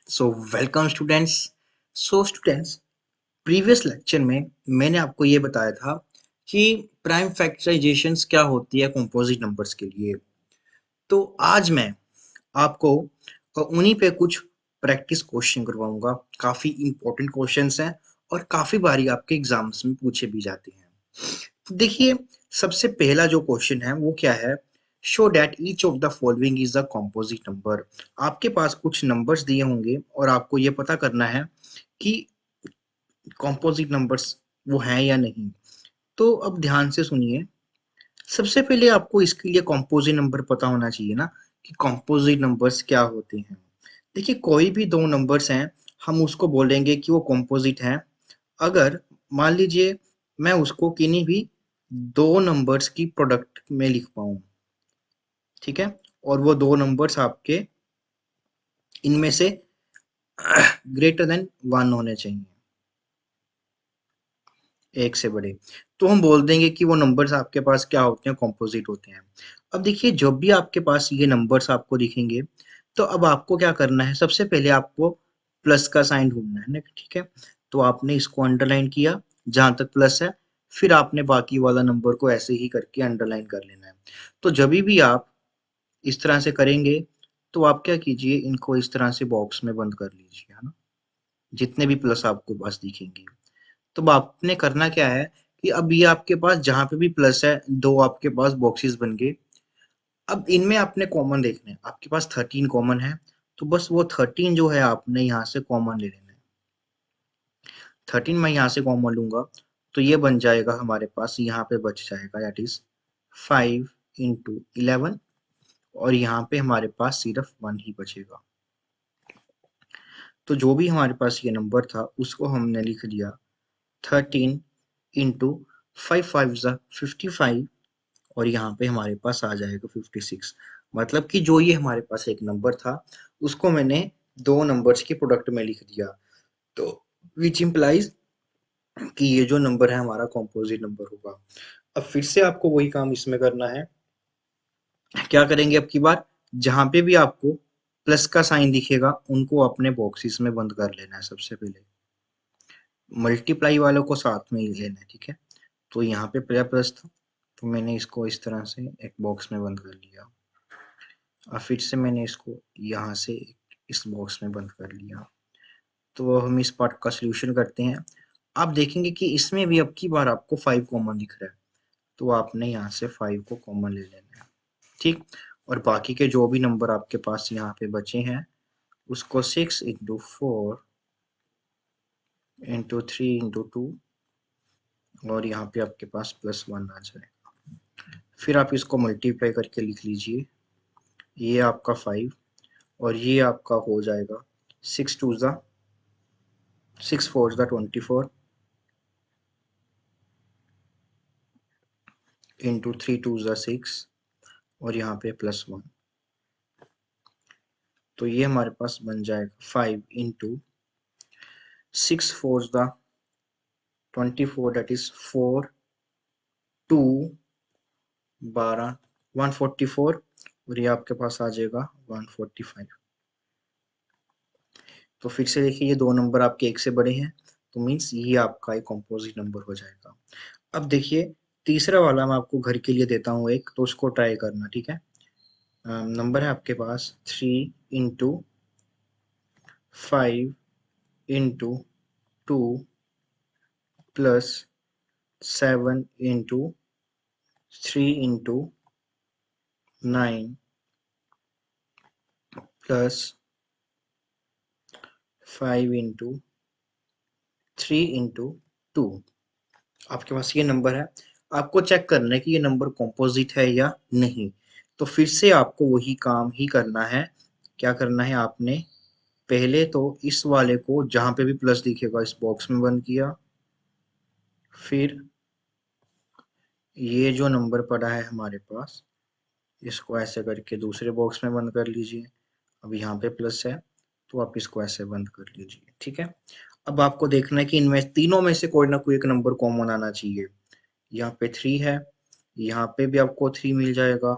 So welcome students. Students, previous lecture में मैंने आपको ये बताया था कि प्राइम फैक्टराइजेशंस क्या होती है कंपोजिट नंबर्स के लिए। तो आज मैं आपको उन्हीं पे कुछ प्रैक्टिस क्वेश्चन करवाऊंगा। काफी इंपॉर्टेंट क्वेश्चंस हैं और काफी बारी आपके एग्जाम्स में पूछे भी जाते हैं। तो देखिए, सबसे पहला जो क्वेश्चन है वो क्या है? Show that each of the following is a composite number. आपके पास कुछ नंबर्स दिए होंगे और आपको ये पता करना है कि कॉम्पोजिट नंबर्स वो हैं या नहीं। तो अब ध्यान से सुनिए। सबसे पहले आपको इसके लिए कॉम्पोजिट नंबर पता होना चाहिए ना, कि कॉम्पोजिट नंबर्स क्या होते हैं। देखिए, कोई भी दो नंबर्स हैं, हम उसको बोलेंगे कि वो कॉम्पोजिट हैं अगर मान लीजिए मैं उसको किन्हीं भी दो नंबर्स की प्रोडक्ट में लिख पाऊं। ठीक है, और वो दो नंबर्स आपके इनमें से ग्रेटर देन वन होने चाहिए, एक से बड़े। तो हम बोल देंगे कि वो नंबर्स आपके पास क्या होते हैं, कॉम्पोजिट होते हैं। अब देखिए, जब भी आपके पास ये नंबर्स आपको दिखेंगे तो अब आपको क्या करना है? सबसे पहले आपको प्लस का साइन ढूंढना है ना। ठीक है, तो आपने इसको अंडरलाइन किया जहां तक प्लस है, फिर आपने बाकी वाला नंबर को ऐसे ही करके अंडरलाइन कर लेना है। तो जब भी आप इस तरह से करेंगे तो आप क्या कीजिए, इनको इस तरह से बॉक्स में बंद कर लीजिए, है ना, जितने भी प्लस आपको पास दिखेंगे। तो अब आपने करना क्या है कि अब ये आपके पास जहां पे भी प्लस है, दो आपके पास बॉक्सेस बन गए। अब इनमें आपने कॉमन देखना है। आपके पास 13 कॉमन है, तो बस वो 13 जो है आपने यहाँ से कॉमन ले लेना है। 13 मैं यहाँ से कॉमन लूंगा तो ये बन जाएगा हमारे पास, यहाँ पे बच जाएगा दैट इज 5 × 11, और यहाँ पे हमारे पास सिर्फ 1 ही बचेगा। तो जो भी हमारे पास ये नंबर था उसको हमने लिख दिया 13 × 5 × 5 = 55, और यहाँ पे हमारे पास आ जाएगा 56। मतलब कि जो ये हमारे पास एक नंबर था उसको मैंने दो नंबर्स की प्रोडक्ट में लिख दिया। तो विच इम्प्लाइज कि ये जो नंबर है हमारा कॉम्पोजिट नंबर होगा। अब फिर से आपको वही काम इसमें करना है। क्या करेंगे अब की बार? जहां पे भी आपको प्लस का साइन दिखेगा उनको अपने बॉक्सेस में बंद कर लेना है। सबसे पहले मल्टीप्लाई वालों को साथ में ही लेना है। ठीक है, तो यहाँ पे प्लस था तो मैंने इसको इस तरह से एक बॉक्स में बंद कर लिया, और फिर से मैंने इसको यहाँ से इस बॉक्स में बंद कर लिया। तो हम इस पार्ट का सोल्यूशन करते हैं। आप देखेंगे कि इसमें भी अब की बार आपको 5 कॉमन दिख रहा है, तो आपने यहाँ से 5 को कॉमन ले लेना है। ठीक, और बाकी के जो भी नंबर आपके पास यहाँ पे बचे हैं उसको 6 × 4 × 3 × 2, और यहाँ पे आपके पास +1 आ जाएगा। फिर आप इसको मल्टीप्लाई करके लिख लीजिए, ये आपका 5 और ये आपका हो जाएगा 6 4 × 3 × 6 और यहाँ पे +1। तो ये हमारे पास बन जाएगा 5 × 6 4 = 24, दैट इज 4 2 12 144, और ये आपके पास आ जाएगा 145। तो फिर से देखिए, ये दो नंबर आपके एक से बड़े हैं, तो मीन्स ये आपका एक कॉम्पोजिट नंबर हो जाएगा। अब देखिए, तीसरा वाला मैं आपको घर के लिए देता हूँ एक, तो उसको ट्राई करना। ठीक है, नंबर है आपके पास 3 × 5 × 2 +7 × 3 × 9 +5 × 3 × 2। आपके पास ये नंबर है। आपको चेक करना है कि ये नंबर कॉम्पोजिट है या नहीं। तो फिर से आपको वही काम ही करना है। क्या करना है आपने? पहले तो इस वाले को जहां पे भी प्लस दिखेगा इस बॉक्स में बंद किया, फिर ये जो नंबर पड़ा है हमारे पास इसको ऐसे करके दूसरे बॉक्स में बंद कर लीजिए। अब यहाँ पे प्लस है तो आप इसको ऐसे बंद कर लीजिए। ठीक है, अब आपको देखना है कि इनमें तीनों में से कोई ना कोई एक नंबर कॉमन आना चाहिए। यहाँ पे 3 है, यहाँ पे भी आपको 3 मिल जाएगा,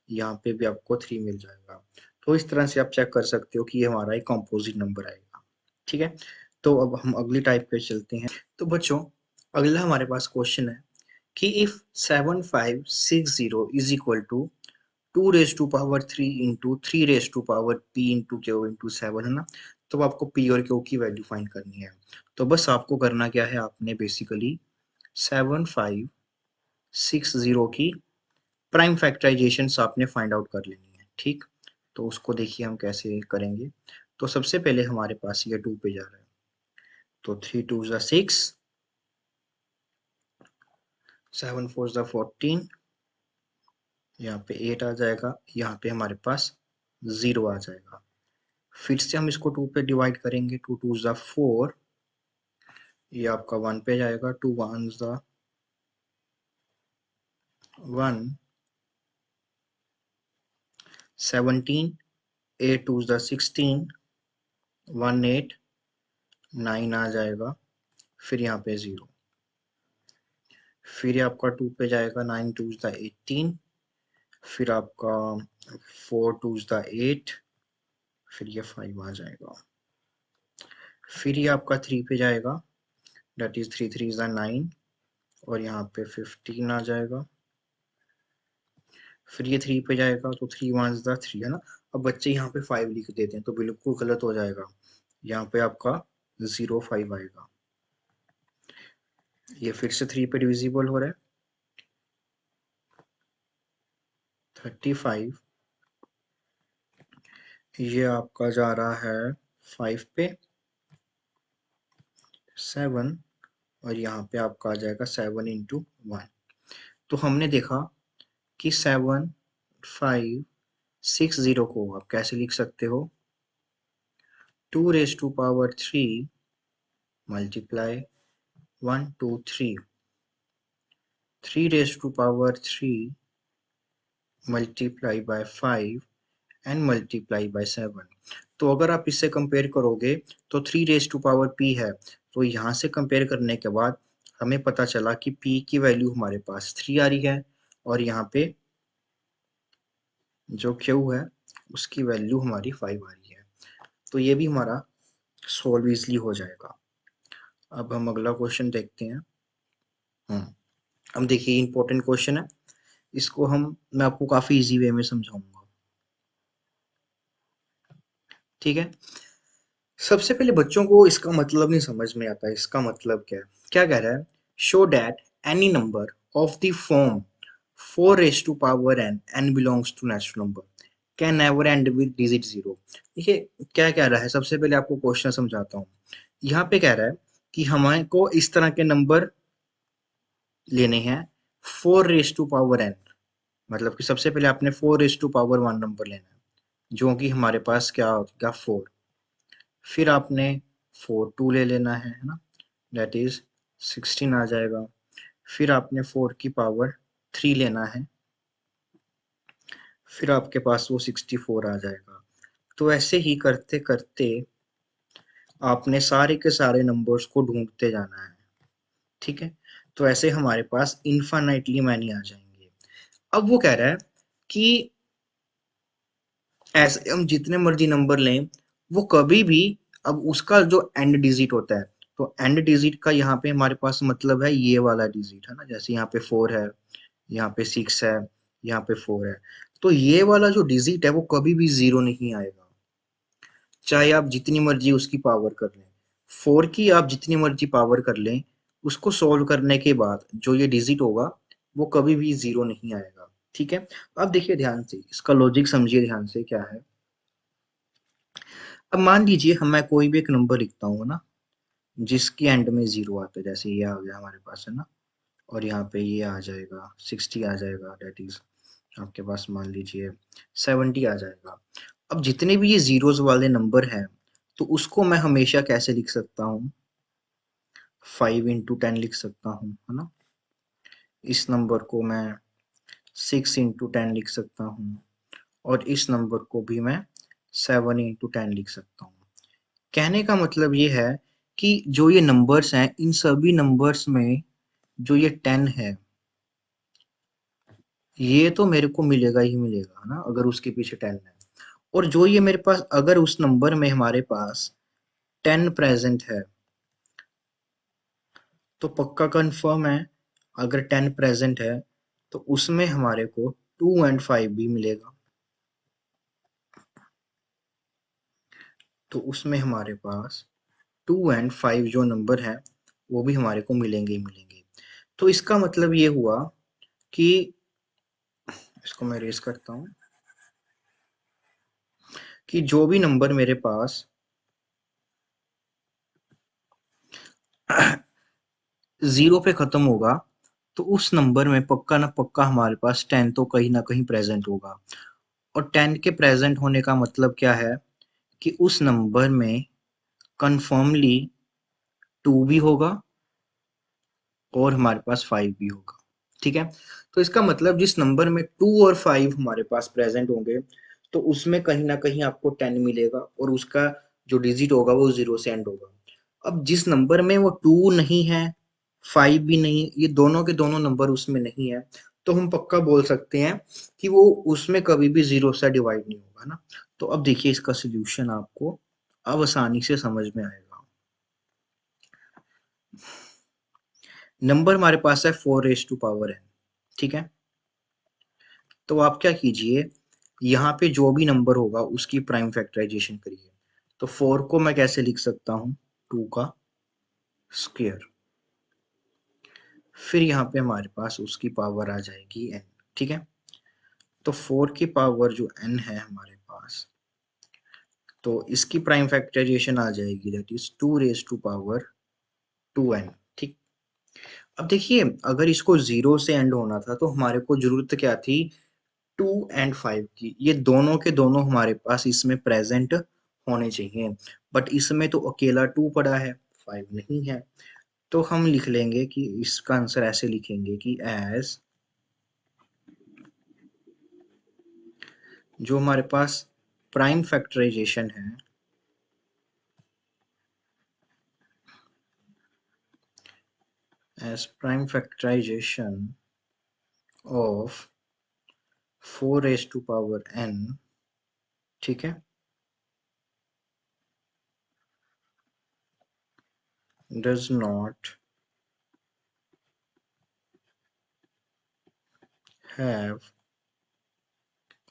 यहाँ पे भी आपको 3 मिल जाएगा। तो इस तरह से आप चेक कर सकते हो कि ये हमारा एक कॉम्पोजिट नंबर आएगा। ठीक है, तो अब हम अगली टाइप पे चलते हैं। तो बच्चों अगला हमारे पास क्वेश्चन है कि if 7560 is equal to 2 raise to power 3 into 3 raise to power p into q into 7 है ना। तो आपको p और q की वैल्यू फाइंड करनी है। तो बस आपको करना क्या है, आपने बेसिकली 7560 की प्राइम फैक्टराइजेशन आपने फाइंड आउट कर लेनी है। ठीक, तो उसको देखिए हम कैसे करेंगे। तो सबसे पहले हमारे पास ये 2 पे जा रहा है, तो 3 2 ज़ा 6, 7 4 ज़ा 14, यहाँ पे 8 आ जाएगा, यहाँ पे हमारे पास 0 आ जाएगा। फिर से हम इसको 2 पे डिवाइड करेंगे, 2 2 ज़ा 4, ये आपका 1 पे जाएगा, 2 1 ज़ा 1, 17, 8 2 ज़ा 16, 1 8, 9 आ जाएगा, फिर यहाँ पे 0, फिर आपका 2 पे जाएगा, 9 2 ज़ा 18, फिर आपका 4 2 ज़ा 8, फिर ये 5 आ जाएगा, फिर ये आपका 3 पे जाएगा, दैट इज 3 3 ज़ा 9, और यहाँ पे 15 आ जाएगा, फिर ये 3 पे जाएगा, तो 3 1 ज़ा 3 है ना। अब बच्चे यहाँ पे 5 लिख देते हैं तो बिल्कुल गलत हो जाएगा, यहाँ पे आपका 0 5 आएगा। ये फिर से 3 पे डिविजिबल हो रहा है, 35, ये आपका जा रहा है 5 पे, 7, और यहाँ पे आपका आ जाएगा 7 इंटू 1। तो हमने देखा कि 7560 को आप कैसे लिख सकते हो, 2 raise to power 3 multiply 1 2 3, 3 raise to power 3 multiply by 5 and multiply by 7। तो अगर आप इससे कंपेयर करोगे तो 3 रेज टू पावर p है, तो यहाँ से कंपेयर करने के बाद हमें पता चला कि p की वैल्यू हमारे पास 3 आ रही है, और यहाँ पे जो q है उसकी वैल्यू हमारी 5 आ रही है। तो ये भी हमारा सोल्व इजली हो जाएगा। अब हम अगला क्वेश्चन देखते हैं। अब देखिए इंपॉर्टेंट क्वेश्चन है, इसको मैं आपको काफी इजी वे में समझाऊंगा। ठीक है, सबसे पहले बच्चों को इसका मतलब नहीं समझ में आता है। इसका मतलब क्या कह रहा है, show that any number of the form 4 raise to power n n belongs to natural number can never end with digit 0। देखिए क्या कह रहा है, सबसे पहले आपको क्वेश्चन समझाता हूँ। यहाँ पे कह रहा है कि हमारे को इस तरह के नंबर लेने हैं 4 रेज टू पावर n, मतलब कि सबसे पहले आपने 4 रेज टू पावर 1 नंबर लेना है, जो कि हमारे पास क्या होगा 4। फिर आपने 4 2 ले लेना है ना, दैट इज 16 आ जाएगा। फिर आपने 4 की पावर 3 लेना है, फिर आपके पास वो 64 आ जाएगा। तो ऐसे ही करते करते आपने सारे के सारे नंबर्स को ढूंढते जाना है। ठीक है, तो ऐसे हमारे पास इन्फाइनाइटली मैनी आ जाएंगे। अब वो कह रहा है कि ऐसे हम जितने मर्जी नंबर लें, वो कभी भी, अब उसका जो एंड डिजिट होता है, तो एंड डिजिट का यहाँ पे हमारे पास मतलब है ये वाला डिजिट है ना, जैसे यहाँ पे 4 है, यहाँ पे 6 है, यहाँ पे 4 है, तो ये वाला जो डिजिट है वो कभी भी 0 नहीं आएगा, चाहे आप जितनी मर्जी उसकी पावर कर लें। 4 की आप जितनी मर्जी पावर कर लें, उसको सोल्व करने के बाद जो ये डिजिट होगा वो कभी भी 0 नहीं आएगा। ठीक है, अब देखिए ध्यान से, इसका लॉजिक समझिए ध्यान से क्या है। अब मान लीजिए मैं कोई भी एक नंबर लिखता हूँ ना, जिसकी एंड में 0 आता है, जैसे ये आ गया हमारे पास है ना, और यहाँ पे ये आ जाएगा 60 आ जाएगा, डेट इज आपके पास मान लीजिए 70 आ जाएगा। अब जितने भी ये जीरोस वाले नंबर हैं, तो उसको मैं हमेशा कैसे लिख सकता हूँ, 5 इंटू 10 लिख सकता हूँ है ना। इस नंबर को मैं 6 इंटू 10 लिख सकता हूँ, और इस नंबर को भी मैं 7 इंटू 10 लिख सकता हूँ। कहने का मतलब ये है कि जो ये नंबर्स हैं, इन सभी नंबर्स में जो ये 10 है, ये तो मेरे को मिलेगा ही मिलेगा ना, अगर उसके पीछे 10 है। और जो ये मेरे पास, अगर उस नंबर में हमारे पास 10 प्रेजेंट है तो पक्का कंफर्म है, अगर 10 प्रेजेंट है तो उसमें हमारे को 2 एंड 5 भी मिलेगा। तो उसमें हमारे पास 2 एंड 5 जो नंबर है वो भी हमारे को मिलेंगे ही मिलेंगे। तो इसका मतलब ये हुआ कि, इसको मैं रेस करता हूँ, कि जो भी नंबर मेरे पास 0 पे खत्म होगा तो उस नंबर में पक्का ना पक्का हमारे पास 10 तो कहीं ना कहीं प्रेजेंट होगा। और 10 के प्रेजेंट होने का मतलब क्या है कि उस नंबर में कन्फर्मली 2 भी होगा और हमारे पास 5 भी होगा। ठीक है, तो इसका मतलब जिस नंबर में 2 और 5 हमारे पास प्रेजेंट होंगे तो उसमें कहीं ना कहीं आपको 10 मिलेगा और उसका जो डिजिट होगा वो 0 से एंड होगा। अब जिस नंबर में वो 2 नहीं है, 5 भी नहीं, ये दोनों के दोनों नंबर उसमें नहीं है, तो हम पक्का बोल सकते हैं कि वो उसमें कभी भी 0 से डिवाइड नहीं होगा ना। तो अब देखिए इसका सोल्यूशन आपको अब आसानी से समझ में आएगा। नंबर हमारे पास है 4 raised to power n, ठीक है। तो आप क्या कीजिए, यहाँ पे जो भी नंबर होगा उसकी प्राइम फैक्टराइजेशन करिए। तो 4 को मैं कैसे लिख सकता हूँ, 2 का स्क्वायर, फिर यहाँ पे हमारे पास उसकी पावर आ जाएगी n, ठीक है। तो 4 की पावर जो n है हमारे पास, तो इसकी प्राइम फैक्टराइजेशन आ जाएगी, that is 2 raised to power 2n, ठीक। अब देखिए अगर इसको 0 से एंड होना था तो हमारे को जरूरत क्या थी, 2 एंड 5 की, ये दोनों के दोनों हमारे पास इसमें प्रेजेंट होने चाहिए। बट इसमें तो अकेला 2 पड़ा है, 5 नहीं है। तो हम लिख लेंगे कि इसका आंसर ऐसे लिखेंगे कि एज, जो हमारे पास प्राइम फैक्टराइजेशन है, as prime factorization of 4 raised to power n, ठीक है, does not have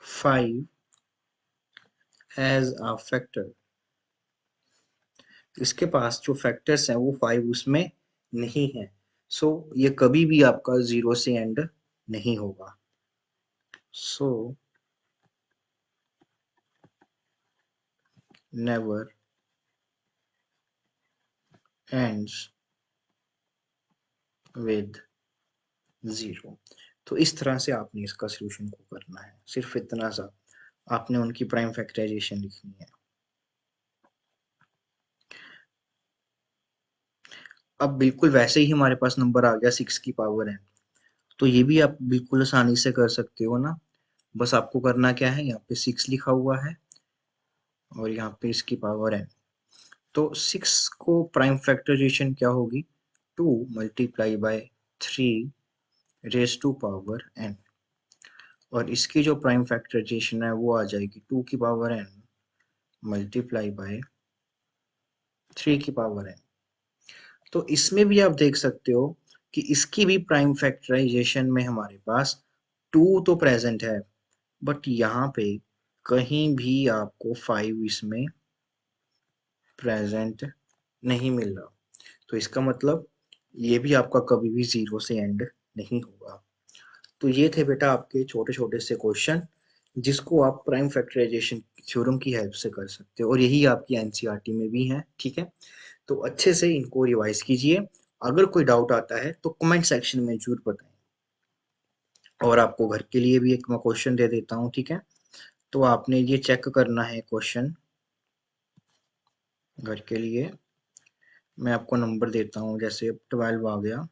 5 as a factor। इसके पास जो फैक्टर्स हैं वो 5 उसमें नहीं है। सो ये कभी भी आपका 0 से एंड नहीं होगा। So never ends with 0। तो इस तरह से आपने इसका सोल्यूशन को करना है, सिर्फ इतना सा आपने उनकी प्राइम फैक्टराइजेशन लिखनी है। अब बिल्कुल वैसे ही हमारे पास नंबर आ गया 6 की पावर है, तो ये भी आप बिल्कुल आसानी से कर सकते हो ना। बस आपको करना क्या है, यहाँ पे 6 लिखा हुआ है और यहाँ पे इसकी पावर है। तो 6 को प्राइम फैक्टराइजेशन क्या होगी, 2 multiply by 3 raise to power n, और इसकी जो प्राइम फैक्टराइजेशन है वो आ जाएगी 2 की पावर n मल्टीप्लाई बाय 3 की पावर n। तो इसमें भी आप देख सकते हो कि इसकी भी प्राइम फैक्टराइजेशन में हमारे पास 2 तो प्रेजेंट है, बट यहाँ पे कहीं भी आपको 5 इसमें प्रेजेंट नहीं मिल रहा। तो इसका मतलब ये भी आपका कभी भी 0 से एंड नहीं होगा। तो ये थे बेटा आपके छोटे छोटे से क्वेश्चन, जिसको आप प्राइम फैक्टराइजेशन थ्योरम की हेल्प से कर सकते हो, और यही आपकी एनसीईआरटी में भी है, ठीक है। तो अच्छे से इनको रिवाइज कीजिए। अगर कोई डाउट आता है तो कमेंट सेक्शन में जरूर बताएं। और आपको घर के लिए भी एक मैं क्वेश्चन दे देता हूँ, ठीक है। तो आपने ये चेक करना है क्वेश्चन घर के लिए। मैं आपको नंबर देता हूँ, जैसे 12 आ गया,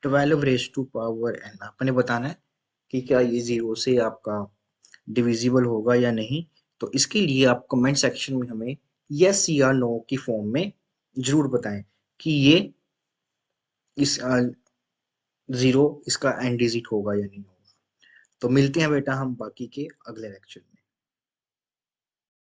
12 रेज टू पावर n, आपने बताना है कि क्या ये 0 से आपका डिविजिबल होगा या नहीं। तो इसके लिए आप कमेंट सेक्शन में हमें यस या नो की फॉर्म में जरूर बताएं कि ये इस 0 इसका एंड डिजिट होगा या नहीं होगा। तो मिलते हैं बेटा हम बाकी के अगले लेक्चर में।